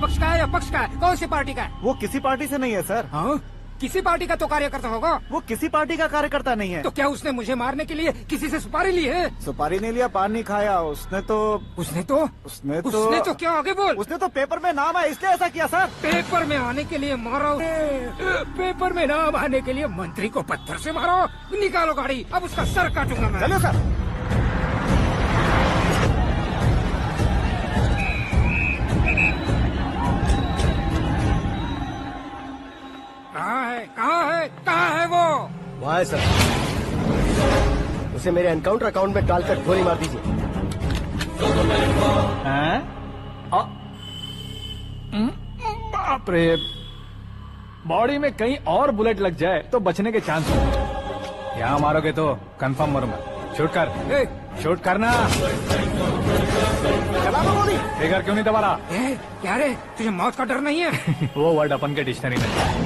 विपक्ष का है या पक्ष का है? कौन सी पार्टी का है? वो किसी पार्टी से नहीं है सर। हाँ, किसी पार्टी का तो कार्यकर्ता होगा। वो किसी पार्टी का कार्यकर्ता नहीं है। तो क्या उसने मुझे मारने के लिए किसी से सुपारी ली है? सुपारी नहीं लिया, पान नहीं खाया। उसने तो क्या आगे बोल। उसने तो पेपर में नाम है इसलिए ऐसा किया सर। पेपर में आने के लिए मारा? पेपर में नाम आने के लिए मंत्री को पत्थर से मारो? निकालो गाड़ी, अब उसका सर काटूंगा मैं। चलो सर। कहाँ है वो? वहाँ है सर। उसे मेरे एनकाउंटर अकाउंट में डालकर गोली मार दीजिए। बाप रे, बॉडी में कहीं और बुलेट लग जाए तो बचने के चांस हो। यहाँ मारोगे तो कंफर्म मरूंगा। शूट कर, शूट करना। चला दो गोली। फिगर क्यों नहीं दबा रहा? क्या रे, तुझे मौत का डर नहीं है? वो वर्ड अपन के डिक्शनरी में है।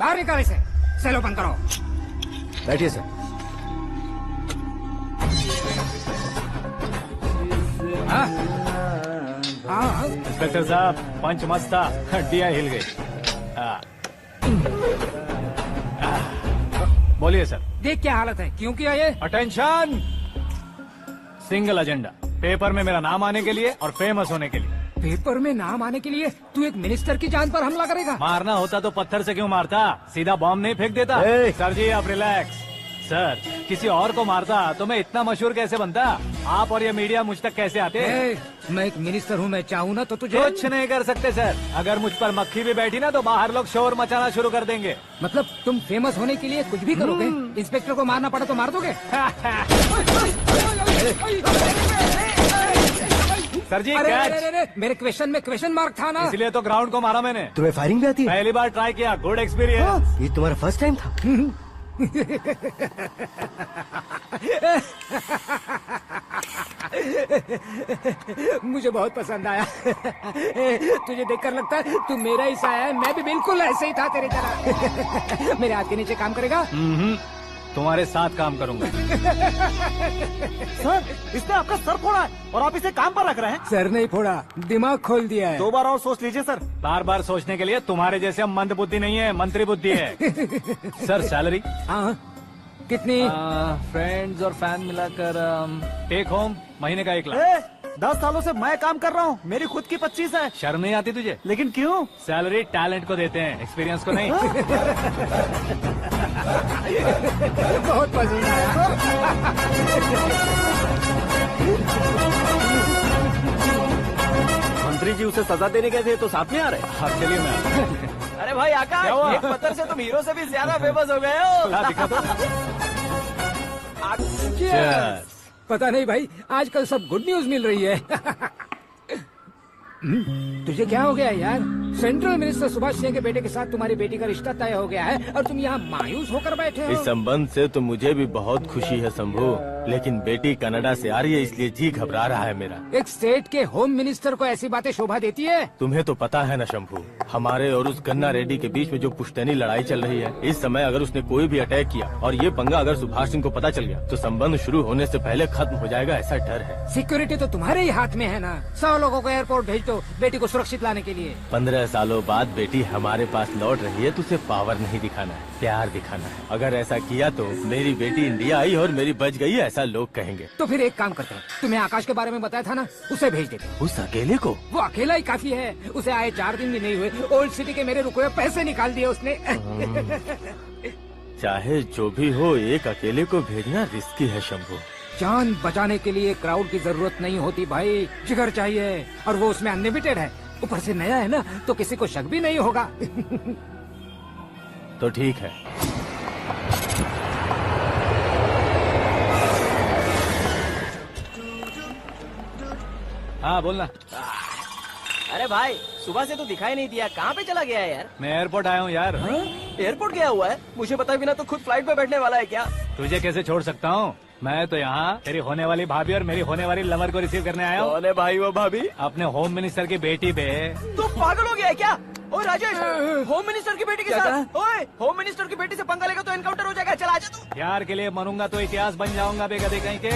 बाहर निकाले से। सेलो बंद करो। बैठिए सर। इंस्पेक्टर साहब, पंच मस्त था, हड्डियां हिल गई। बोलिए सर। देख क्या हालत है, क्यों किया ये? अटेंशन, सिंगल एजेंडा, पेपर में मेरा नाम आने के लिए और फेमस होने के लिए। पेपर में नाम आने के लिए तू एक मिनिस्टर की जान पर हमला करेगा? मारना होता तो पत्थर से क्यों मारता, सीधा बॉम्ब नहीं फेंक देता। सर जी आप रिलैक्स। सर, किसी और को मारता तो मैं इतना मशहूर कैसे बनता? आप और ये मीडिया मुझ तक कैसे आते? मैं एक मिनिस्टर हूँ, मैं चाहूँ ना तो तुझे कुछ नहीं कर सकते सर। अगर मुझ पर मक्खी भी बैठी ना तो बाहर लोग शोर मचाना शुरू कर देंगे। मतलब तुम फेमस होने के लिए कुछ भी करोगे? इंस्पेक्टर को मारना पड़ा तो मार दोगे? सर जी अरे, मेरे क्वेश्चन में क्वेश्चन मार्क था ना, इसलिए तो ग्राउंड को मारा मैंने। तुम्हें फायरिंग भी आती है? पहली बार ट्राई किया, गुड एक्सपीरियंस। ये तुम्हारा फर्स्ट टाइम था? मुझे बहुत पसंद आया। तुझे देखकर लगता है तू मेरा ही सा है। मैं भी बिल्कुल ऐसे ही था तेरी तरह। मेरे हाथ के नीचे काम करेगा? तुम्हारे साथ काम करूंगा। सर, इसने आपका सर फोड़ा है और आप इसे काम पर रख रहे हैं। सर नहीं फोड़ा, दिमाग खोल दिया है। 2 बार और सोच लीजिए सर। बार बार सोचने के लिए तुम्हारे जैसे मंद बुद्धि नहीं है, मंत्री बुद्धि है। Sir salary? हाँ, कितनी? फ्रेंड्स और फैन मिलाकर टेक होम महीने का 1 लाख। 10 सालों से मैं काम कर रहा हूँ, मेरी खुद की 25 है। शर्म नहीं आती तुझे? लेकिन क्यों? सैलरी टैलेंट को देते हैं, एक्सपीरियंस को नहीं। बहुत पसंद आया। मंत्री जी उसे सजा देने गए थे तो साथ में आ रहे? हाँ चलिए मैं। अरे भाई आकाश, एक पत्थर से तुम हीरो से भी ज्यादा फेमस हो गए हो। दिखा दो। पता नहीं भाई, आजकल सब गुड न्यूज मिल रही है। तुझे क्या हो गया यार? सेंट्रल मिनिस्टर सुभाष सिंह के बेटे के साथ तुम्हारी बेटी का रिश्ता तय हो गया है और तुम यहाँ मायूस होकर बैठे हो। इस संबंध से तो मुझे भी बहुत खुशी है शंभू, लेकिन बेटी कनाडा से आ रही है इसलिए जी घबरा रहा है मेरा। एक स्टेट के होम मिनिस्टर को ऐसी बातें शोभा देती है? तुम्हें तो पता है ना शंभू, हमारे और उस गन्ना रेड्डी के बीच में जो पुश्तैनी लड़ाई चल रही है। इस समय अगर उसने कोई भी अटैक किया और ये पंगा अगर सुभाष सिंह को पता चल गया तो संबंध शुरू होने से पहले खत्म हो जाएगा, ऐसा डर है। सिक्योरिटी तो तुम्हारे ही हाथ में है ना। 100 लोगों को एयरपोर्ट भेज दो बेटी को सुरक्षित लाने के लिए। 15 सालों बाद बेटी हमारे पास लौट रही है तो उसे पावर नहीं दिखाना है, प्यार दिखाना है। अगर ऐसा किया तो मेरी बेटी इंडिया आई और मेरी बच गई, ऐसा लोग कहेंगे। तो फिर एक काम करते हैं, तुम्हें आकाश के बारे में बताया था ना, उसे भेज देते। उस अकेले को? वो अकेला ही काफी है। उसे आए 4 दिन भी नहीं हुए, ओल्ड सिटी के मेरे रुके हुए पैसे निकाल दिए उसने। चाहे जो भी हो, एक अकेले को भेजना रिस्की है शंभू। जान बचाने के लिए क्राउड की जरूरत नहीं होती भाई, जिगर चाहिए, और वो उसमें अनलिमिटेड है। ऊपर से नया है ना, तो किसी को शक भी नहीं होगा। तो ठीक है। हाँ बोलना। अरे भाई, सुबह से तो दिखाई नहीं दिया, कहाँ पे चला गया है यार? मैं एयरपोर्ट आया हूँ यार। एयरपोर्ट गया हुआ है? मुझे बताए बिना तो खुद फ्लाइट पे बैठने वाला है क्या? तुझे कैसे छोड़ सकता हूँ? मैं तो यहाँ तेरी होने वाली भाभी और मेरी होने वाली लवर को रिसीव करने आया हूँ। कौन है भाई वो भाभी? अपने होम मिनिस्टर की बेटी पे। तू पागल हो गया है क्या? ओए राजेश, होम मिनिस्टर की बेटी के साथ? ओए, होम मिनिस्टर की बेटी से पंगा लेगा तो एनकाउंटर हो जाएगा। चल आजा तू। प्यार के लिए मरूंगा तो इतिहास बन जाऊंगा बेगधे कहीं के।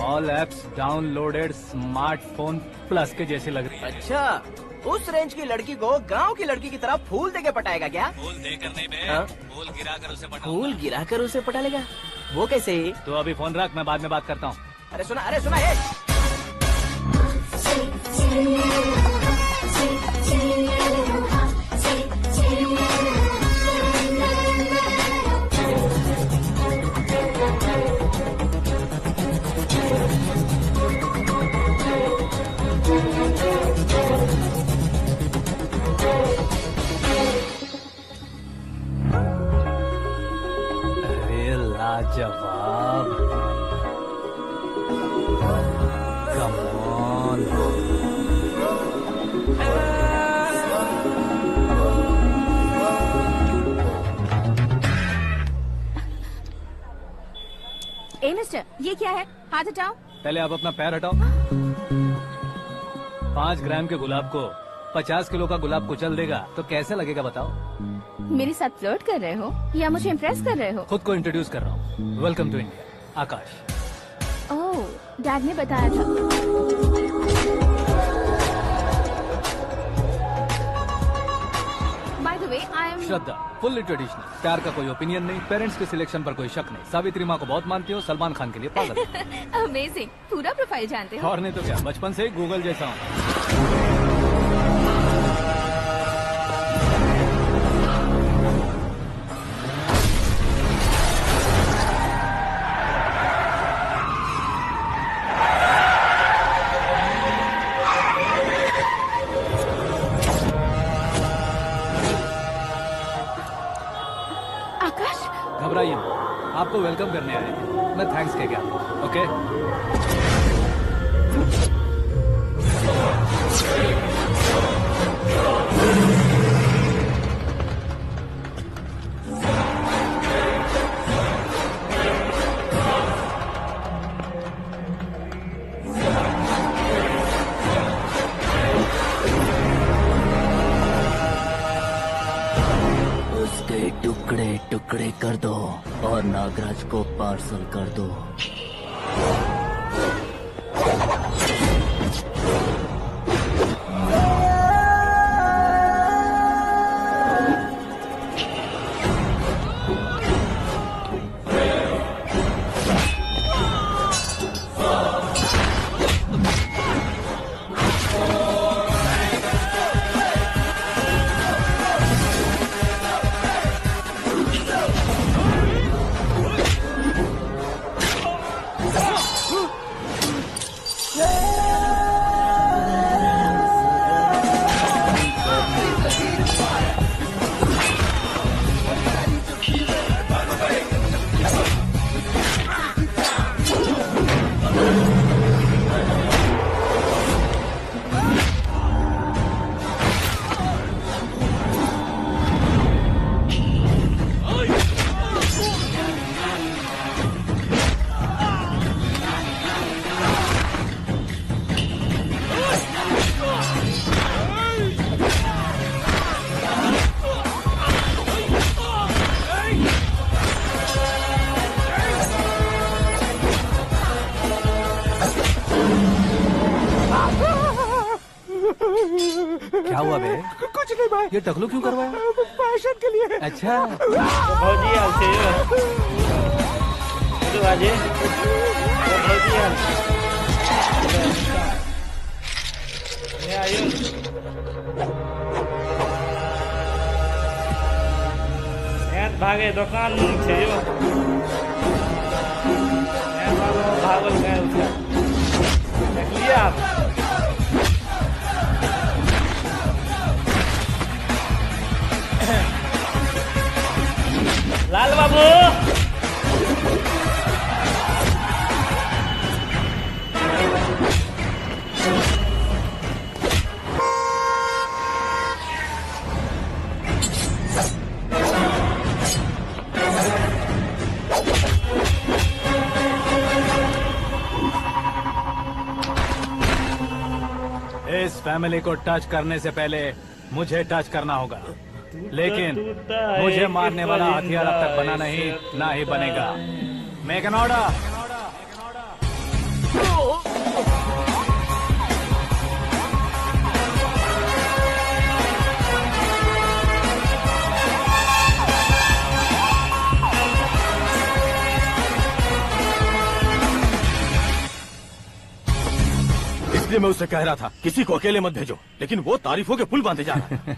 All apps downloaded smartphone plus के जैसे लग रही है। अच्छा, उस रेंज की लड़की को गांव की लड़की की तरह फूल देके पटाएगा क्या? फूल देकर नहीं बे, हाँ? फूल गिराकर उसे पटाऊंगा। फूल गिराकर उसे पटा लेगा? वो कैसे? तो अभी फोन रख, मैं बाद में बात करता हूँ। अरे सुना ये। अरे लाजवाब, कम ऑन। ए मिस्टर, ये क्या है? हाथ हटाओ। पहले आप अपना पैर हटाओ। 5 ग्राम के गुलाब को 50 किलो का गुलाब कुचल देगा तो कैसे लगेगा बताओ? मेरे साथ फ्लर्ट कर रहे हो या मुझे इम्प्रेस कर रहे हो? खुद को इंट्रोड्यूस कर रहा हूँ। Welcome to India, Akash. Oh, dad ने बताया था। By the way, I am Shraddha, fully traditional. प्यार का कोई ओपिनियन नहीं, पेरेंट्स के सिलेक्शन पर कोई शक नहीं। सावित्री माँ को बहुत मानती हो, सलमान खान के लिए पागल। अमेजिंग, पूरा प्रोफाइल जानते हो। और नहीं तो क्या, बचपन से ही गूगल जैसा हूँ। आकाश, घबराइए मत, आपको वेलकम करने आए थे। मैं थैंक्स कह गया। ओके, उसके टुकड़े टुकड़े कर दो और नागराज को पार्सल कर दो। क्या हुआ बे? कुछ नहीं भाई, ये टकलू क्यों करवाया? फैशन के लिए। अच्छा, भौजी आल छै यौ बाजे भौजी आल आयो एहन भागे दुकान में छै यौ एहन भागल गए देखलिए आप लाल बाबू फैमिली को टच करने से पहले मुझे टच करना होगा, लेकिन टूटता है मुझे कि मारने वाला परिंदा हथियार अब तक बना नहीं, ना ही बनेगा। Make an order. इसलिए मैं उससे कह रहा था किसी को अकेले मत भेजो, लेकिन वो तारीफों के पुल बांधे जा रहा है।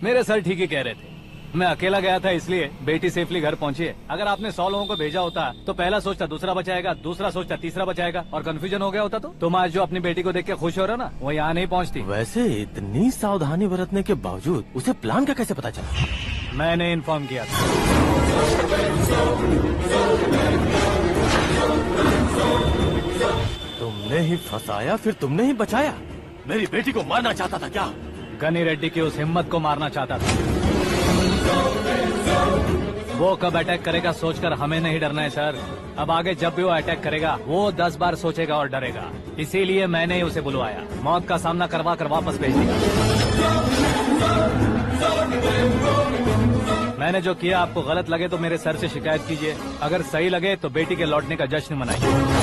मेरे सर ठीक ही कह रहे थे। मैं अकेला गया था इसलिए बेटी सेफली घर पहुंची है। अगर आपने 100 लोगों को भेजा होता तो पहला सोचता दूसरा बचाएगा, दूसरा सोचता तीसरा बचाएगा, और कंफ्यूजन हो गया होता तो तुम आज जो अपनी बेटी को देख के खुश हो रहे हो ना, वो यहाँ नहीं पहुँचती। वैसे इतनी सावधानी बरतने के बावजूद उसे प्लान का कैसे पता चला? मैंने इन्फॉर्म किया था। तुमने ही फंसाया, फिर तुमने ही बचाया। मेरी बेटी को मारना चाहता था क्या? गनी रेड्डी की उस हिम्मत को मारना चाहता था। वो कब अटैक करेगा सोचकर हमें नहीं डरना है सर। अब आगे जब भी वो अटैक करेगा वो 10 बार सोचेगा और डरेगा। इसीलिए मैंने ही उसे बुलवाया, मौत का सामना करवा कर वापस भेज दिया। मैंने जो किया आपको गलत लगे तो मेरे सर से शिकायत कीजिए, अगर सही लगे तो बेटी के लौटने का जश्न मनाइए।